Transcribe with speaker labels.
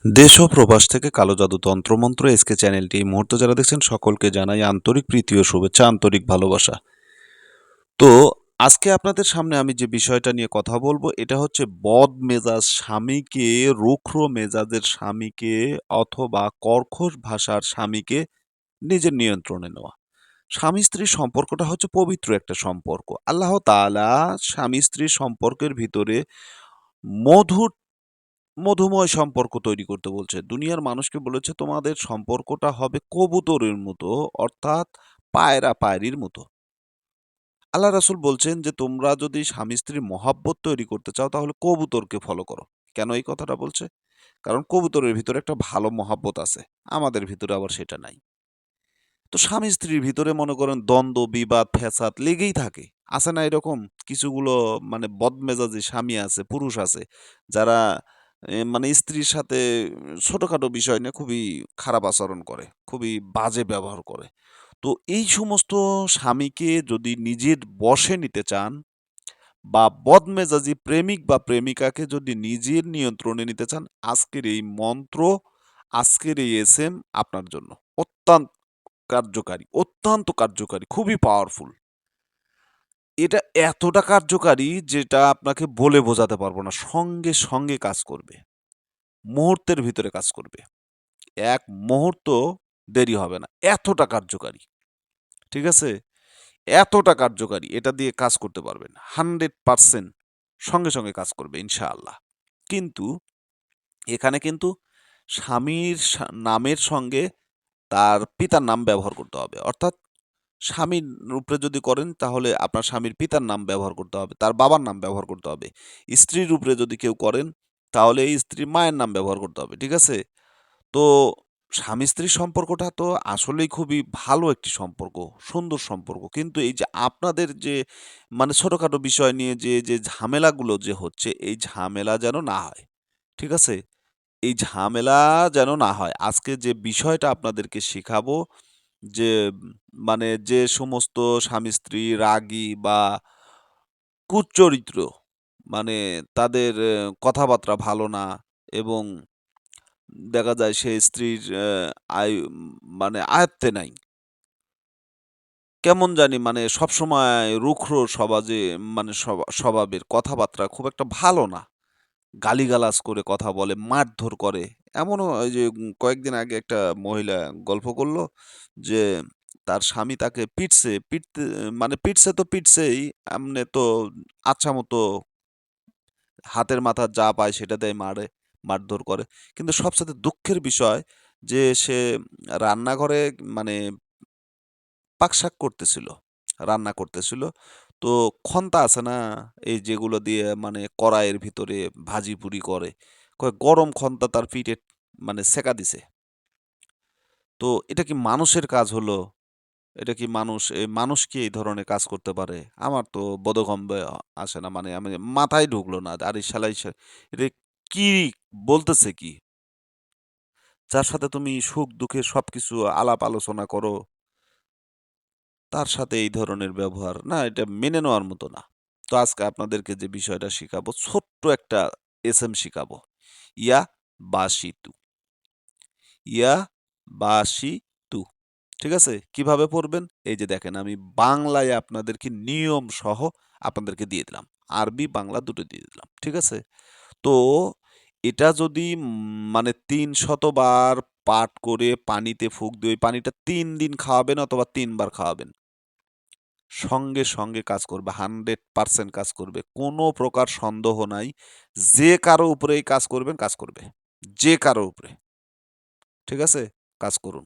Speaker 1: দেশ ও প্রবাস থেকে কালো জাদু তন্ত্রমন্ত্র এসকে চ্যানেলটি এই মুহূর্তে যারা দেখছেন সকলকে জানাই আন্তরিক প্রীতি ও শুভেচ্ছা, আন্তরিক ভালোবাসা। তো আজকে আপনাদের সামনে আমি যে বিষয়টা নিয়ে কথা বলবো এটা হচ্ছে বদমেজাজ স্বামীকে, রুক্ষ মেজাজের স্বামীকে অথবা কর্কশ ভাষার স্বামীকে নিজের নিয়ন্ত্রণে নেওয়া। স্বামী স্ত্রীর সম্পর্কটা হচ্ছে পবিত্র একটা সম্পর্ক। আল্লাহ তাআলা স্বামী স্ত্রীর সম্পর্কের ভিতরে মধুর মধুময় সম্পর্ক তৈরি করতে বলছে। দুনিয়ার মানুষকে বলেছে তোমাদের সম্পর্কটা হবে কবুতরের মতো, অর্থাৎ পায়রা পায়রির মতো। আল্লাহ রাসূল বলছেন যে তোমরা যদি স্বামী-স্ত্রীর মহাব্বত তৈরি করতে চাও তাহলে কবুতরকে ফলো করো। কেন এই কথাটা বলছে? কারণ কবুতরের ভিতরে একটা ভালো মহাব্বত আছে। আমাদের ভিতরে আবার সেটা নাই। তো স্বামী-স্ত্রীর ভিতরে মনে করেন দ্বন্দ্ব, বিবাদ, ফ্যাসাদ লেগেই থাকে। আছে না এরকম? কিছুগুলো মানে বদমেজাজি স্বামী আছে, পুরুষ আছে যারা মানে স্ত্রীর সাথে ছোটখাটো বিষয় নিয়ে খুবই খারাপ আচরণ করে, খুবই বাজে ব্যবহার করে। তো এই সমস্ত স্বামীকে যদি নিজের বশে নিতে চান বা বদমেজাজি প্রেমিক বা প্রেমিকাকে যদি নিজের নিয়ন্ত্রণে নিতে চান, আজকের এই মন্ত্র, আজকের এই এসএম আপনার জন্য। অত্যন্ত কার্যকারী, অত্যন্ত কার্যকারী, খুবই পাওয়ারফুল। এটা এতটা কার্যকারী যেটা আপনাকে বলে বোঝাতে পারবো না। সঙ্গে, সঙ্গে কাজ করবে। মুহূর্তের ভিতরে কাজ করবে। এক মুহূর্ত দেরি হবে না। এতটা কার্যকারী। ঠিক আছে? এতটা কার্যকারী। এটা দিয়ে কাজ করতে পারবেন। 100% সঙ্গে, সঙ্গে কাজ করবে ইনশাআল্লাহ। কিন্তু এখানে কিন্তু স্বামীর নামের সঙ্গে তার পিতার নাম ব্যবহার করতে হবে। অর্থাৎ স্বামীর উপরে যদি করেন তাহলে আপনার স্বামীর পিতার নাম ব্যবহার করতে হবে, তার বাবার নাম ব্যবহার করতে হবে। স্ত্রীর উপরে যদি কেউ করেন তাহলে এই স্ত্রীর মায়ের নাম ব্যবহার করতে হবে। ঠিক আছে? তো স্বামী-স্ত্রীর সম্পর্কটা তো আসলেই খুবই ভালো একটি সম্পর্ক, সুন্দর সম্পর্ক। কিন্তু এই যে আপনাদের যে মানে ছোটখাটো বিষয় নিয়ে যে ঝামেলাগুলো যে হচ্ছে, এই ঝামেলা যেন না হয়। ঠিক আছে? এই ঝামেলা যেন না হয়। আজকে যে বিষয়টা আপনাদেরকে শিখাবো যে মানে যে সমস্ত স্বামী-স্ত্রী রাগী বা কুচরিত্র, মানে তাদের কথাবার্তা ভালো না এবং দেখা যায় সে স্ত্রীর মানে আয়ত্তে নাই। কেমন জানি মানে সবসময় রুক্ষ মানে স্বভাবের কথাবার্তা খুব একটা ভালো না। গালিগালাজ করে কথা বলে, মারধর করে। এমনও ওই যে কয়েকদিন আগে একটা মহিলা গল্প করল যে তার স্বামী তাকে পিটছে, মানে পিটছে তো পিটছেই, এমনে তো আচ্ছামতো হাতের মাথায় যা পায় সেটা দিয়ে মারে, মারধর করে। কিন্তু সবচাইতে দুঃখের বিষয় যে সে রান্নাঘরে মানে পাক-শাক করতেছিল, রান্না করতেছিল। তো খন্তা আছে না? এই যেগুলো দিয়ে মানে কড়াইয়ের ভিতরে ভাজি-পুরি করে। কয় গরম খন্তা তার পিঠে মানে ছ্যাঁকা দিছে। তো এটা কি মানুষের কাজ হলো? এটা কি মানুষ কি এই ধরনের কাজ করতে পারে? আমার তো বোধগম্যে আসে না। মানে আমি মাথায় ঢুকলো না। আরে শালাই এটা কি বলতেছে কি? যার সাথে তুমি সুখ-দুঃখের সবকিছু আলাপ আলোচনা করো, তার সাথে এই ধরনের ব্যবহার, না এটা মেনে নেওয়ার মতো না। তো আজকে আপনাদেরকে যে বিষয়টা শিখাবো, ছোট্ট একটা এসএম শিখাবো। ইয়া বাসি তু, ইয়া বাসি তু। ঠিক আছে? কিভাবে পড়বেন? এই যে দেখেন আমি বাংলায় আপনাদেরকে নিয়ম সহ আপনাদেরকে দিয়ে দিলাম। আরবি, বাংলা দুটো দিয়ে দিলাম। ঠিক আছে? তো এটা যদি মানে ৩০০ বার পাঠ করে পানিতে ফুঁক দিয়ে ওই পানিটা ৩ দিন খাওয়াবেন অথবা ৩ বার খাওয়াবেন। সঙ্গে, সঙ্গে কাজ করবে। 100% কাজ করবে। কোনো প্রকার সন্দেহ নাই। যে কারো উপরেই কাজ করবেন, কাজ করবে। যে কারো উপরে। ঠিক আছে? কাজ করুন।